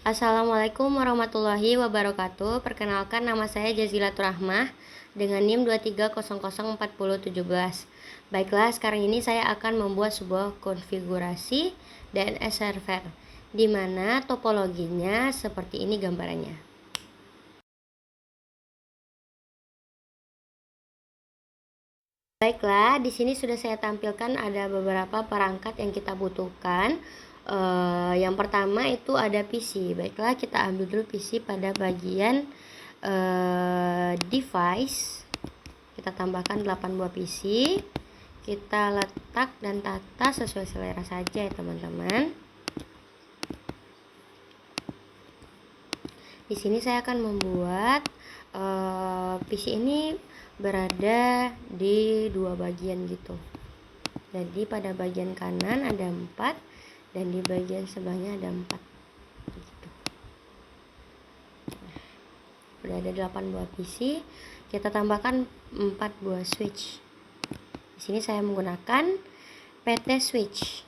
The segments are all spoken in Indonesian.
Assalamualaikum warahmatullahi wabarakatuh. Perkenalkan, nama saya Jazilatur Rahmah dengan NIM 23004017. Baiklah, sekarang ini saya akan membuat sebuah konfigurasi DNS server di mana topologinya seperti ini gambarannya. Baiklah, di sini sudah saya tampilkan ada beberapa perangkat yang kita butuhkan. Yang pertama itu ada PC. Baiklah, kita ambil dulu PC pada bagian device. Kita tambahkan 8 buah PC. Kita letak dan tata sesuai selera saja ya teman-teman. Di sini saya akan membuat PC ini berada di dua bagian gitu. Jadi pada bagian kanan ada 4 dan di bagian sebelahnya ada 4 gitu. Sudah ada 8 buah PC, kita tambahkan 4 buah switch. Di sini saya menggunakan PT switch.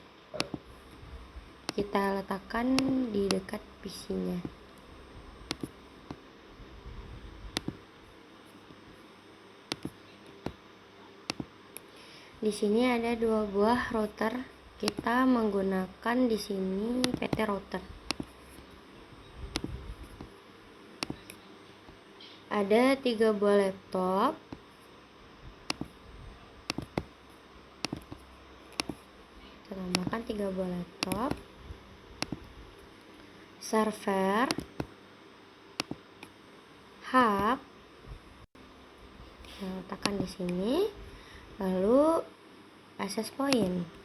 Kita letakkan di dekat PC-nya. Di sini ada 2 buah router. Kita menggunakan di sini PT router. Ada 3 buah laptop. Kita tambahkan 3 buah laptop. Server, hub. Kita letakkan di sini. Lalu access point.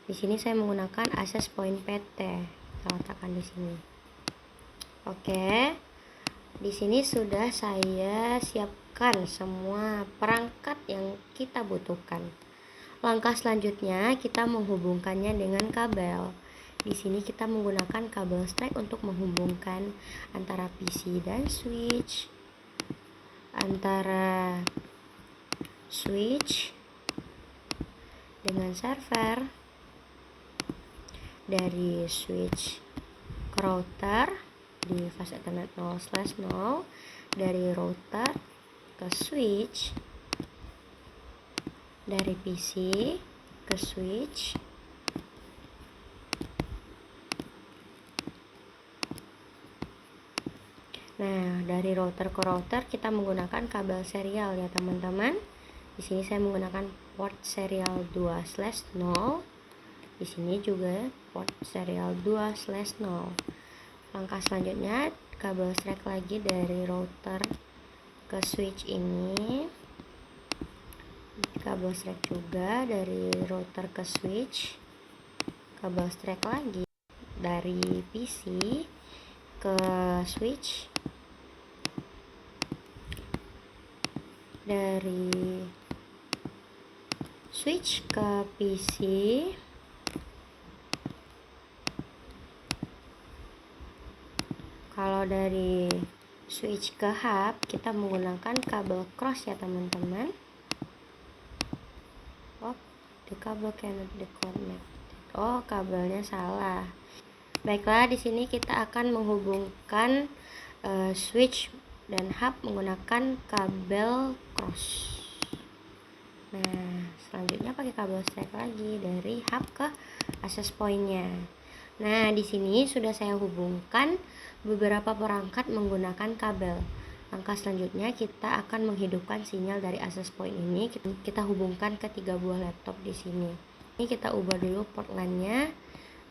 Di sini saya menggunakan access point PT. Kita letakkan di sini. Oke. Di sini sudah saya siapkan semua perangkat yang kita butuhkan. Langkah selanjutnya kita menghubungkannya dengan kabel. Di sini kita menggunakan kabel strike untuk menghubungkan antara PC dan switch, antara switch dengan server, dari switch ke router di fase Ethernet 0/0, dari router ke switch, dari PC ke switch, nah dari router ke router kita menggunakan kabel serial ya teman-teman. Di sini saya menggunakan port serial 2/0. Di sini juga port serial 2/0. Langkah selanjutnya kabel strike lagi dari router ke switch ini. Kabel strike juga dari router ke switch. Kabel strike lagi dari PC ke switch. Dari switch ke PC, kalau dari switch ke hub kita menggunakan kabel cross ya teman-teman. Oh, the kabel cannot be connected. Oh, kabelnya salah. Baiklah, di sini kita akan menghubungkan switch dan hub menggunakan kabel cross. Nah, selanjutnya pakai kabel strike lagi dari hub ke access point-nya. Nah, di sini sudah saya hubungkan beberapa perangkat menggunakan kabel. Langkah selanjutnya kita akan menghidupkan sinyal dari access point ini. Kita hubungkan ke 3 buah laptop di sini. Ini kita ubah dulu port LAN-nya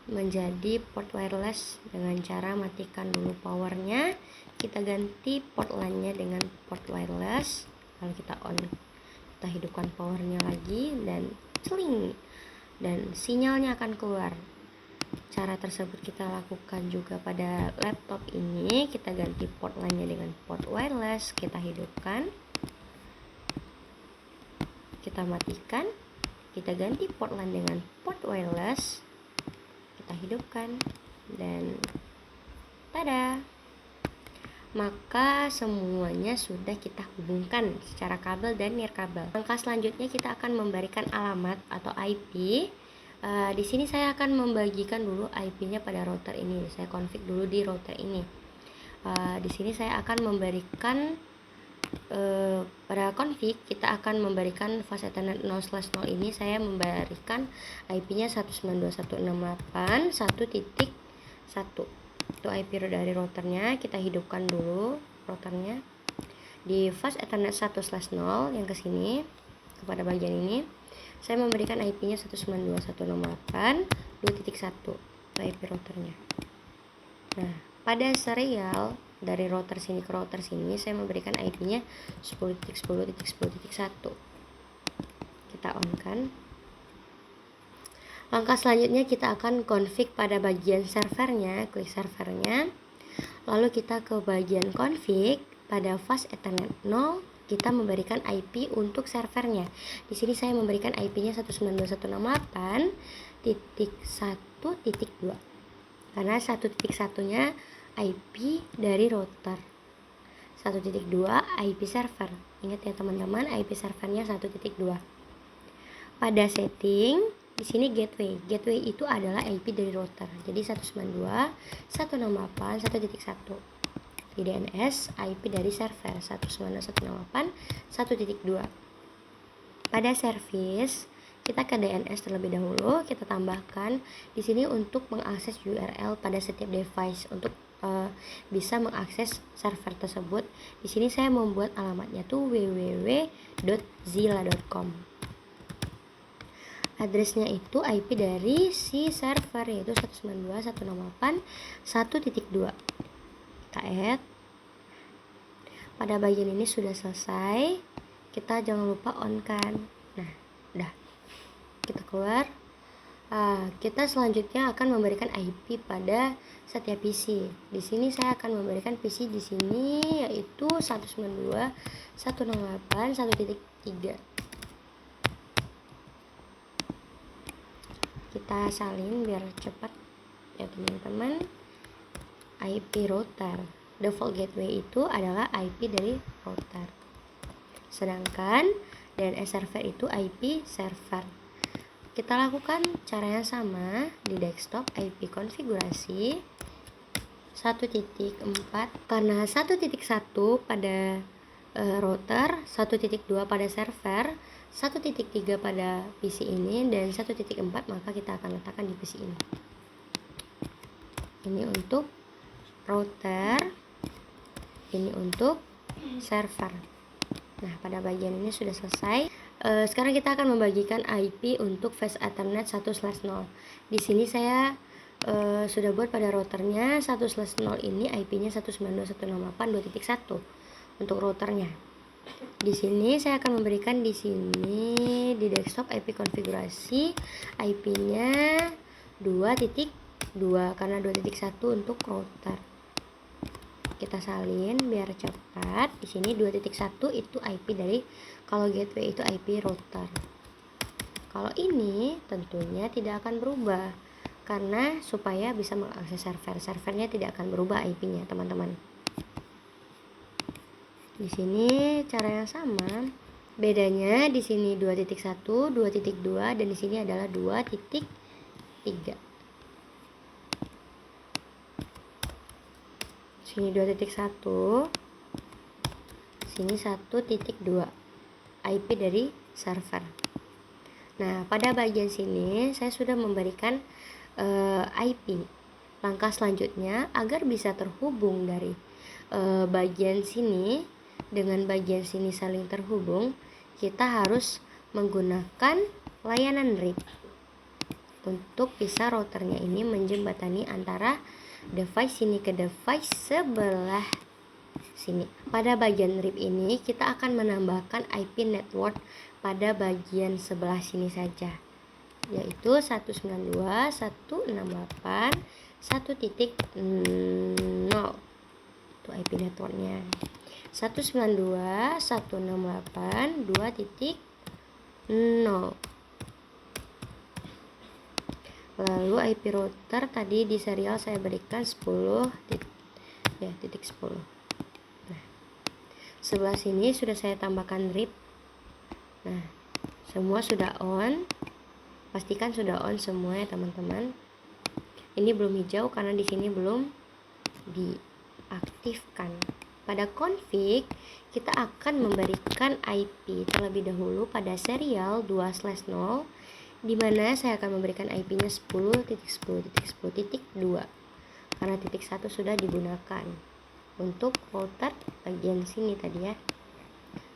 menjadi port wireless dengan cara matikan dulu powernya. Kita ganti port LAN-nya dengan port wireless. Lalu kita on. Kita hidupkan powernya lagi dan celing, dan sinyalnya akan keluar. Cara tersebut kita lakukan juga pada laptop ini. Kita ganti port LAN-nya dengan port wireless, kita hidupkan, kita matikan, kita ganti port LAN dengan port wireless, kita hidupkan, dan tada, maka semuanya sudah kita hubungkan secara kabel dan nirkabel. Langkah selanjutnya kita akan memberikan alamat atau IP Di sini saya akan membagikan dulu IP-nya pada router ini. Saya config dulu di router ini. Di sini saya akan memberikan pada config kita akan memberikan fast ethernet 0/0 ini saya memberikan IP-nya 192.168.1.1. Itu IP dari routernya. Kita hidupkan dulu routernya di fast ethernet 1/0 yang ke sini kepada bagian ini. Saya memberikan IP-nya 192.168.2.1. Itu IP routernya. Nah, pada serial dari router sini ke router sini saya memberikan IP-nya 10.10.10.1. Kita on kan. Langkah selanjutnya kita akan config pada bagian servernya, klik servernya. Lalu kita ke bagian config pada fast ethernet 0, kita memberikan IP untuk servernya. Di sini saya memberikan IP-nya 192.168.1.2. Karena 1.1-nya IP dari router, 1.2 IP server. Ingat ya teman-teman, IP servernya 1.2. Pada setting di sini gateway itu adalah IP dari router. Jadi 192.168.1.1. Di DNS IP dari server 192.168.1.2. Pada service kita ke DNS terlebih dahulu, kita tambahkan di sini untuk mengakses URL pada setiap device untuk bisa mengakses server tersebut. Di sini saya membuat alamatnya tuh www.zilla.com. Addressnya itu IP dari si server yaitu 192.168.1.2. Kita add. Pada bagian ini sudah selesai. Kita jangan lupa on kan. Nah, udah. Kita keluar. Kita selanjutnya akan memberikan IP pada setiap PC. Di sini saya akan memberikan PC di sini yaitu 192.168.1.3. Kita salin biar cepat ya teman-teman. IP router, default gateway itu adalah IP dari router. Sedangkan DNS server itu IP server. Kita lakukan cara yang sama di desktop. IP konfigurasi 1.4 karena 1.1 pada router, 1.2 pada server, 1.3 pada PC ini, dan 1.4 maka kita akan letakkan di PC ini. Ini untuk router, ini untuk server. Nah, pada bagian ini sudah selesai. Sekarang kita akan membagikan IP untuk fast ethernet 1/0. Di sini saya sudah buat pada routernya 1/0 ini IP-nya 192.168.2.1 untuk routernya. Di sini saya akan memberikan di sini di desktop IP konfigurasi IP-nya 2.2 karena 2.1 untuk router. Kita salin biar cepat. Di sini 2.1 itu IP dari, kalau gateway itu IP router. Kalau ini tentunya tidak akan berubah karena supaya bisa mengakses servernya tidak akan berubah IP-nya, teman-teman. Di sini cara yang sama. Bedanya di sini 2.1, 2.2 dan di sini adalah 2.3. Sini 2.1, sini 1.2 IP dari server. Nah, pada bagian sini saya sudah memberikan IP. Langkah selanjutnya agar bisa terhubung dari bagian sini dengan bagian sini saling terhubung, kita harus menggunakan layanan RIP untuk bisa routernya ini menjembatani antara device sini ke device sebelah sini. Pada bagian RIP ini kita akan menambahkan IP network pada bagian sebelah sini saja, yaitu 192.168.1.0. Itu IP networknya. 192.168.2.0. Lalu IP router tadi di serial saya berikan 10.10. Nah, sebelah sini sudah saya tambahkan RIP. Nah, semua sudah on. Pastikan sudah on semua ya teman-teman. Ini belum hijau karena di sini belum diaktifkan. Pada config, kita akan memberikan IP terlebih dahulu pada serial 2/0, di mana saya akan memberikan IP-nya 10.10.10.2 karena titik 1 sudah digunakan untuk router bagian sini tadi ya.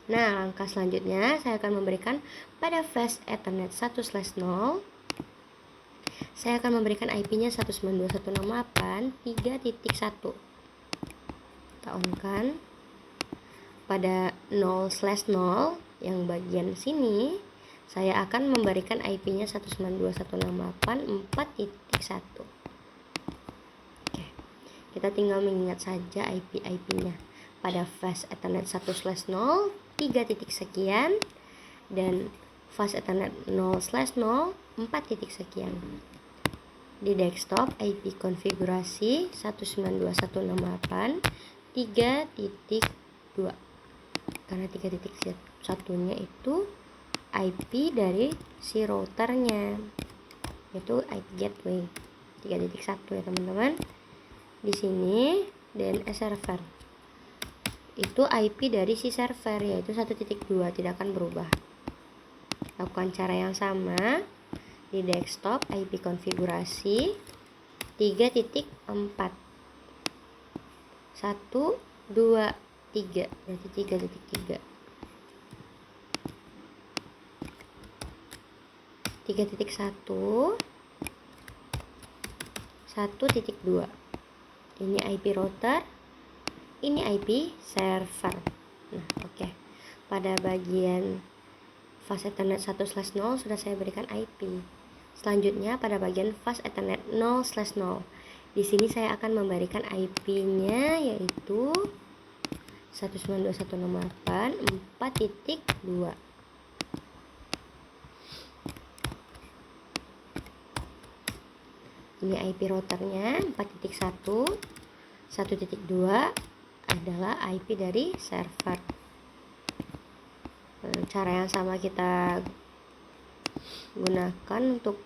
Nah, langkah selanjutnya saya akan memberikan pada flash Ethernet 1/0. Saya akan memberikan IP-nya 192.168.3.1. Kita on kan. Pada 0/0 yang bagian sini, saya akan memberikan IP-nya 192.168.4.1. Oke. Kita tinggal mengingat saja IP-nya. Pada flash Ethernet 1/0 3 titik sekian dan flash Ethernet 0/0 4 titik sekian. Di desktop IP konfigurasi 192.168.3.2 karena 3.1-nya itu IP dari si routernya, yaitu IP gateway 3.1 ya teman-teman. Di sini DNS server itu IP dari si server, yaitu 1.2, tidak akan berubah. Lakukan cara yang sama di desktop IP konfigurasi 3.4 1, 2, 3, berarti 3.3 3.1 1.2. Ini IP router, ini IP server. Nah, oke. Pada bagian fast Ethernet 1/0 sudah saya berikan IP. Selanjutnya pada bagian fast Ethernet 0/0. Di sini saya akan memberikan IP-nya yaitu 192.168.4.2. Ini IP routernya 4.1. 1.2 adalah IP dari server. Cara yang sama kita gunakan untuk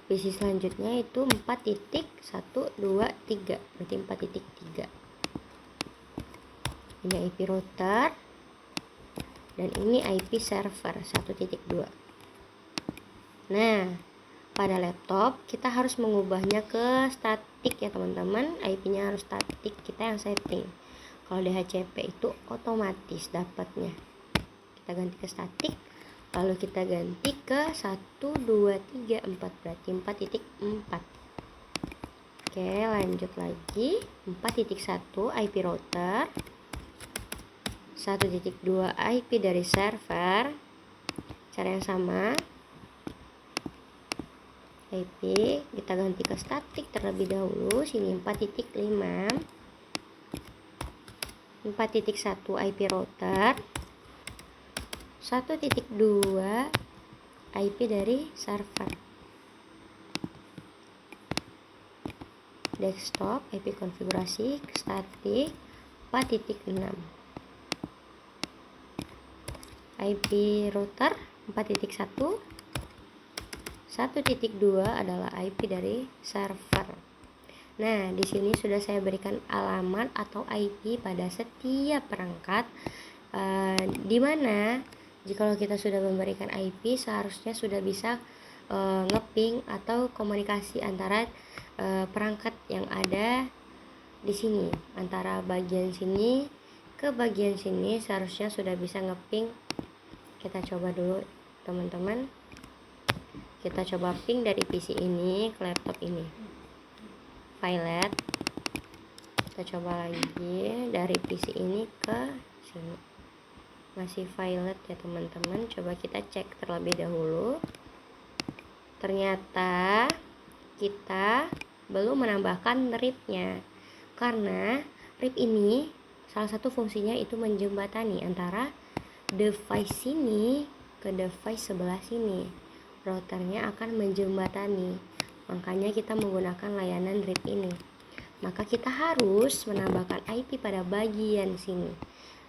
PC selanjutnya itu 4.123, berarti 4.3. Ini IP router dan ini IP server 1.2. Nah, pada laptop kita harus mengubahnya ke statik ya teman-teman. IP-nya harus statik, kita yang setting. Kalau DHCP itu otomatis dapatnya. Kita ganti ke statik, lalu kita ganti ke 1.2.3.4, berarti 4.4. Oke, lanjut lagi. 4.1 IP router, 1.2 IP dari server. Cara yang sama, IP kita ganti ke statik terlebih dahulu. Sini 4.5. 4.1 IP router, 1.2 IP dari server. Desktop IP konfigurasi statik 4.6. IP router 4.1, 1.2 adalah IP dari server. Nah, di sini sudah saya berikan alamat atau IP pada setiap perangkat, di mana jika kita sudah memberikan IP, seharusnya sudah bisa ngeping atau komunikasi antara perangkat yang ada di sini, antara bagian sini ke bagian sini seharusnya sudah bisa ngeping. Kita coba dulu teman-teman. Kita coba ping dari PC ini ke laptop ini. Violet. Kita coba lagi dari PC ini ke sini. Masih violet ya teman-teman. Coba kita cek terlebih dahulu. Ternyata kita belum menambahkan RIP-nya. Karena RIP ini salah satu fungsinya itu menjembatani antara device sini ke device sebelah sini. Routernya akan menjembatani, makanya kita menggunakan layanan RIP ini. Maka kita harus menambahkan IP pada bagian sini.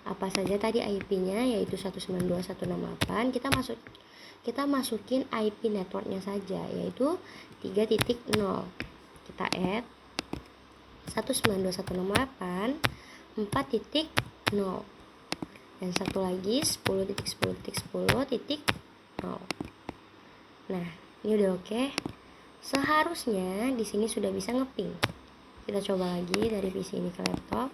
Apa saja tadi IP-nya, yaitu 192.168. Kita kita masukin IP networknya saja, yaitu 3.0. Kita add 192.168.4.0 dan satu lagi 10.10.10.0. Nah, ini udah oke. Seharusnya di sini sudah bisa ngeping. Kita coba lagi dari PC ini ke laptop.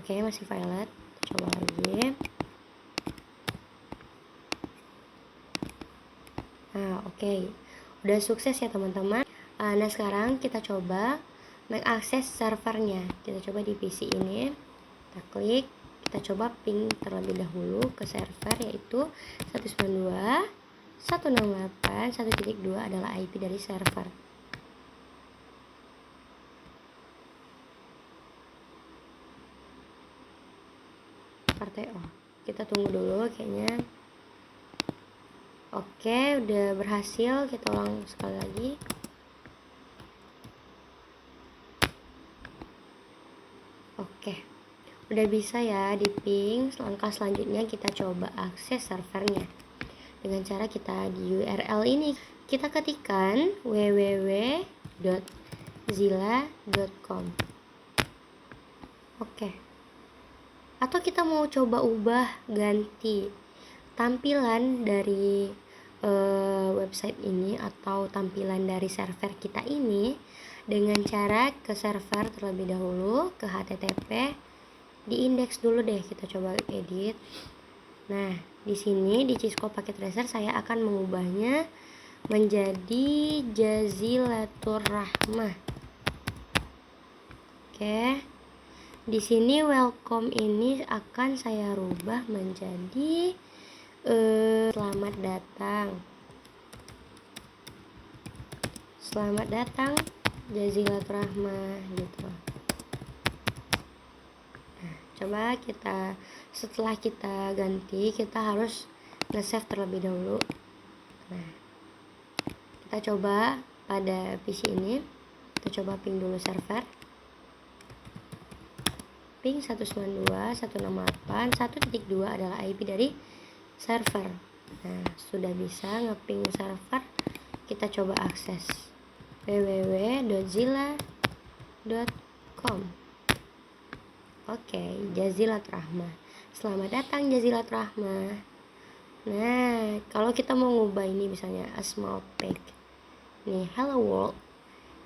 Oke, masih violet. Coba lagi. Nah, oke. Udah sukses ya teman-teman. Nah, sekarang kita coba mengakses servernya. Kita coba di PC ini. Kita klik. Kita coba ping terlebih dahulu ke server, yaitu 192.168.1.2 adalah IP dari server. Partai O. Kita tunggu dulu kayaknya. Oke, udah berhasil. Kita ulang sekali lagi. Oke, udah bisa ya di ping. Langkah selanjutnya kita coba akses servernya dengan cara kita di URL ini kita ketikkan www.zilla.com. Oke, atau kita mau coba ubah ganti tampilan dari website ini atau tampilan dari server kita ini dengan cara ke server terlebih dahulu, ke HTTP, di indeks dulu deh. Kita coba edit. Nah, di sini di Cisco Packet Tracer saya akan mengubahnya menjadi Jazilaturrahmah. Oke. Di sini welcome ini akan saya rubah menjadi selamat datang. Selamat datang Jazilaturrahmah gitu. Nah, coba kita setelah kita ganti, kita harus nge-save terlebih dahulu. Nah, kita coba pada PC ini, kita coba ping dulu server. Ping 192.168.1.2 adalah IP dari server. Nah, sudah bisa ngeping server. Kita coba akses www.zilla.com. Oke, Jazilaturrahmah. Selamat datang Jazilaturrahmah. Nah, kalau kita mau ngubah ini misalnya a small pig. Nih, hello world.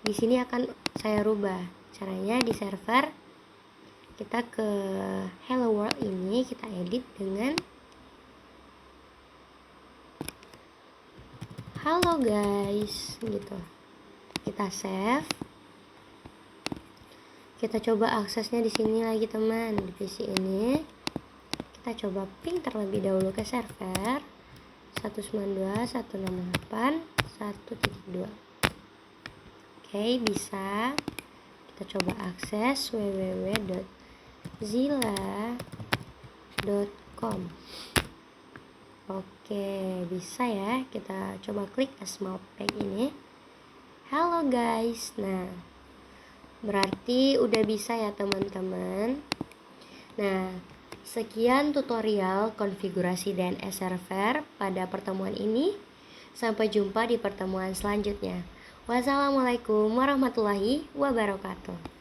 Di sini akan saya rubah. Caranya di server kita ke hello world ini kita edit dengan halo guys gitu. Kita save. Kita coba aksesnya di sini lagi teman, di PC ini. Kita coba ping terlebih dahulu ke server 192.168.1.2. Oke, bisa. Kita coba akses www.zilla.com. Oke, bisa ya. Kita coba klik a small pig ini. Halo guys. Nah, berarti udah bisa ya teman-teman. Nah, sekian tutorial konfigurasi DNS server pada pertemuan ini. Sampai jumpa di pertemuan selanjutnya. Wassalamualaikum warahmatullahi wabarakatuh.